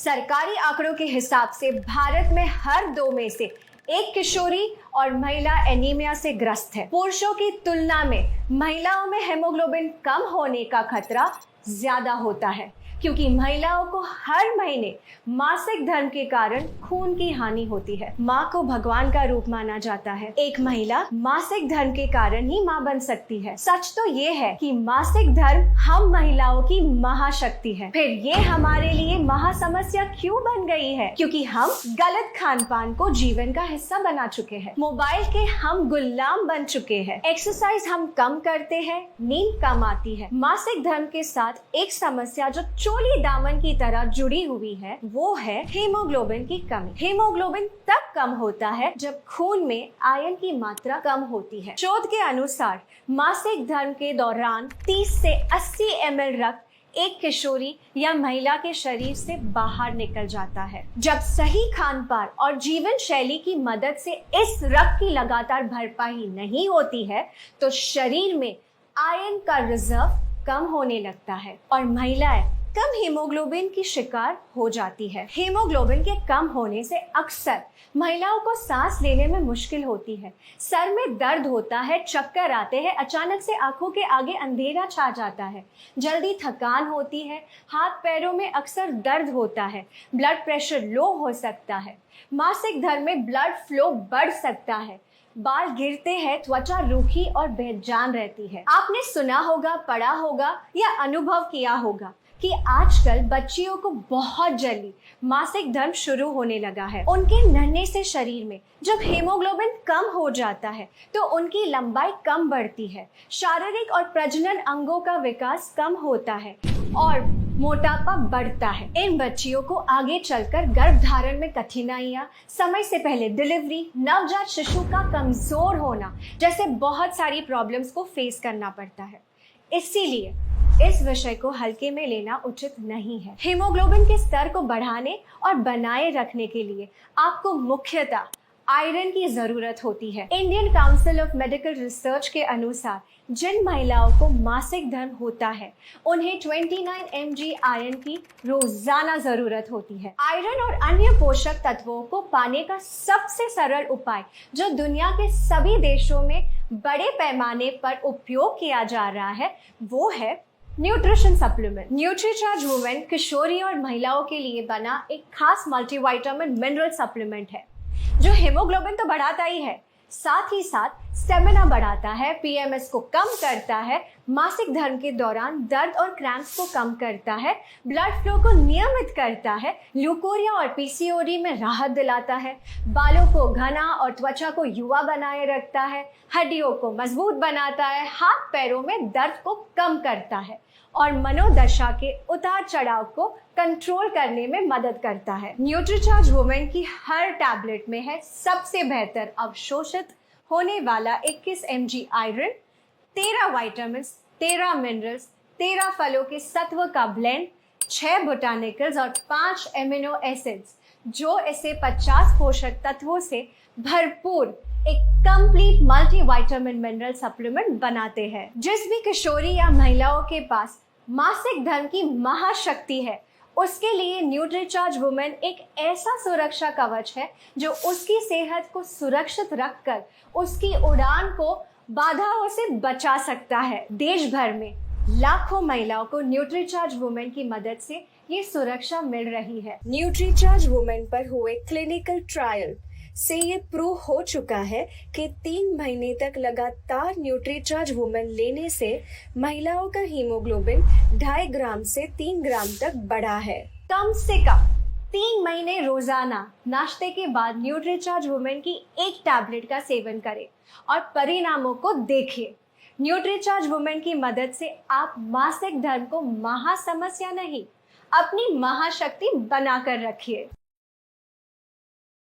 सरकारी आंकड़ों के हिसाब से भारत में हर 2 में से एक किशोरी और महिला एनीमिया से ग्रस्त है। पुरुषों की तुलना में महिलाओं में हेमोग्लोबिन कम होने का खतरा ज्यादा होता है, क्योंकि महिलाओं को हर महीने मासिक धर्म के कारण खून की हानि होती है। माँ को भगवान का रूप माना जाता है। एक महिला मासिक धर्म के कारण ही माँ बन सकती है। सच तो ये है कि मासिक धर्म हम महिलाओं की महाशक्ति है। फिर ये हमारे लिए महासमस्या क्यों बन गई है? क्योंकि हम गलत खान पान को जीवन का हिस्सा बना चुके हैं। मोबाइल के हम गुलाम बन चुके हैं। एक्सरसाइज हम कम करते हैं, नींद कम आती है। मासिक धर्म के साथ एक समस्या जो चोली दामन की तरह जुड़ी हुई है, वो है हीमोग्लोबिन की कमी। हीमोग्लोबिन तब कम होता है जब खून में आयरन की मात्रा कम होती है। शोध के अनुसार मासिक धर्म के दौरान 30 से 80 ml रक्त एक किशोरी या महिला के शरीर से बाहर निकल जाता है। जब सही खान पान और जीवन शैली की मदद से इस रक्त की लगातार भरपाई नहीं होती है, तो शरीर में आयरन का रिजर्व कम होने लगता है और महिलाएं कम हीमोग्लोबिन की शिकार हो जाती है। हीमोग्लोबिन के कम होने से अक्सर महिलाओं को सांस लेने में मुश्किल होती है, सर में दर्द होता है, चक्कर आते हैं, अचानक से आंखों के आगे अंधेरा छा जाता है, जल्दी थकान होती है, हाथ पैरों में अक्सर दर्द होता है, ब्लड प्रेशर लो हो सकता है, मासिक धर्म में ब्लड फ्लो बढ़ सकता है, बाल गिरते हैं, त्वचा रूखी और बेजान रहती है। आपने सुना होगा, पढ़ा होगा या अनुभव किया होगा कि आजकल बच्चियों को बहुत जल्दी मासिक धर्म शुरू होने लगा है। उनके नन्हे से शरीर में जब हीमोग्लोबिन कम हो जाता है तो उनकी लंबाई कम बढ़ती है, शारीरिक और प्रजनन अंगों का विकास कम होता है और मोटापा बढ़ता है। इन बच्चियों को आगे चलकर गर्भधारण में कठिनाइयां, समय से पहले डिलीवरी, नवजात शिशु का कमजोर होना जैसे बहुत सारी प्रॉब्लम्स को फेस करना पड़ता है। इसीलिए इस विषय को हल्के में लेना उचित नहीं है। हीमोग्लोबिन के स्तर को बढ़ाने और बनाए रखने के लिए आपको मुख्यतः आयरन की जरूरत होती है। Indian council of medical research के अनुसार जिन महिलाओं को मासिक धर्म होता है, उन्हें 29 mg आयरन की रोजाना जरूरत होती है। आयरन और अन्य पोषक तत्वों को पाने का सबसे सरल उपाय जो दुनिया के सभी देशों में बड़े पैमाने पर उपयोग किया जा रहा है, वो है न्यूट्रिशन सप्लीमेंट। न्यूट्रीचार्ज वुमेन किशोरी और महिलाओं के लिए बना एक खास मल्टीविटामिन मिनरल सप्लीमेंट है जो हीमोग्लोबिन तो बढ़ाता ही है, साथ ही साथ स्टेमिना बढ़ाता है, पीएमएस को कम करता है, मासिक धर्म के दौरान दर्द और क्रैम्प्स को कम करता है, ब्लड फ्लो को नियमित करता है, ल्यूकोरिया और पीसीओडी में राहत दिलाता है, बालों को घना और त्वचा को युवा बनाए रखता है, हड्डियों को मजबूत बनाता है, हाथ पैरों में दर्द को कम करता है और मनोदशा के उतार चढ़ाव को कंट्रोल करने में मदद करता है। न्यूट्रीचार्ज वुमेन की हर टैबलेट में है सबसे बेहतर अवशोषित होने वाला 21 mg आयरन, 13 विटामिन, 13 मिनरल्स, 13 फलों के सत्व का ब्लेंड, 6 बोटानिकल्स और 5 एमिनो एसिड्स, जो इसे 50 पोषक तत्वों से भरपूर एक कंप्लीट मल्टीविटामिन मिनरल सप्लीमेंट बनाते हैं। जिस भी किशोरी या महिलाओं के पास मासिक धर्म की महाशक्ति है, उसके लिए न्यूट्रीचार्ज वुमेन एक ऐसा सुरक्षा कवच है जो उसकी सेहत को सुरक्षित रखकर उसकी उड़ान को बाधाओं से बचा सकता है। देश भर में लाखों महिलाओं को न्यूट्रीचार्ज वुमेन की मदद से ये सुरक्षा मिल रही है। न्यूट्रीचार्ज वुमेन पर हुए क्लिनिकल ट्रायल से ये प्रूव हो चुका है कि 3 महीने तक लगातार न्यूट्रीचार्ज वुमेन लेने से महिलाओं का हीमोग्लोबिन 2.5 ग्राम से 3 ग्राम तक बढ़ा है। कम से कम 3 महीने रोजाना नाश्ते के बाद न्यूट्रीचार्ज वुमेन की एक टैबलेट का सेवन करें और परिणामों को देखिए। न्यूट्रीचार्ज वुमेन की मदद से आप मासिक धर्म को महासमस्या नहीं, अपनी महाशक्ति बनाकर रखिए।